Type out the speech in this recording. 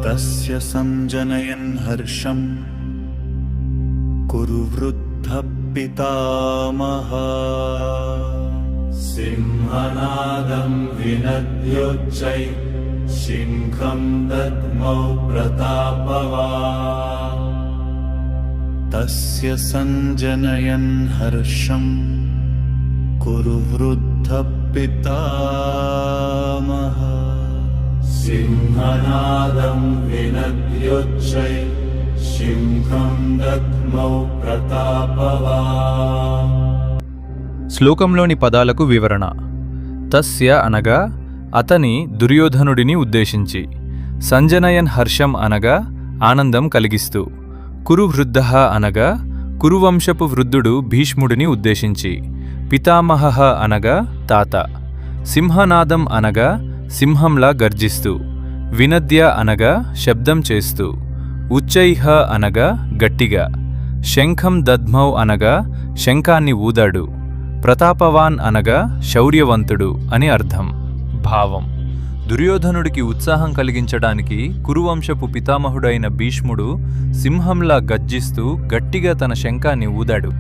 तस्य संजनयन् हर्षं कुरु वृद्धः पितामहः। सिंहनादं विनद्योच्चैः शङ्खं दद्मौ प्रतापवान्। तस्य संजनयन् हर्षं कुरु वृद्धः पितामहः। सिंहनादं विनद्योच्चैः शङ्खं दद्मौ प्रतापवान्। శ్లోకంలోని పదాలకు వివరణ. తస్య అనగా అతని, దుర్యోధనుడిని ఉద్దేశించి. సంజనయన్ హర్షం అనగా ఆనందం కలిగిస్తూ. కురు వృద్ధః అనగా కురువంశపు వృద్ధుడు భీష్ముడిని ఉద్దేశించి. పితామహః అనగా తాత. సింహనాదం అనగా సింహంలా గర్జిస్తూ. వినద్య అనగా శబ్దం చేస్తూ. ఉచ్చైః అనగా గట్టిగా. శంఖం దద్మౌ అనగా శంఖాన్ని ఊదాడు. ప్రతాపవాన్ అనగా శౌర్యవంతుడు అని అర్థం. భావం: దుర్యోధనుడికి ఉత్సాహం కలిగించడానికి కురువంశపు పితామహుడైన భీష్ముడు సింహంలా గర్జిస్తూ గట్టిగా తన శంఖాన్ని ఊదాడు.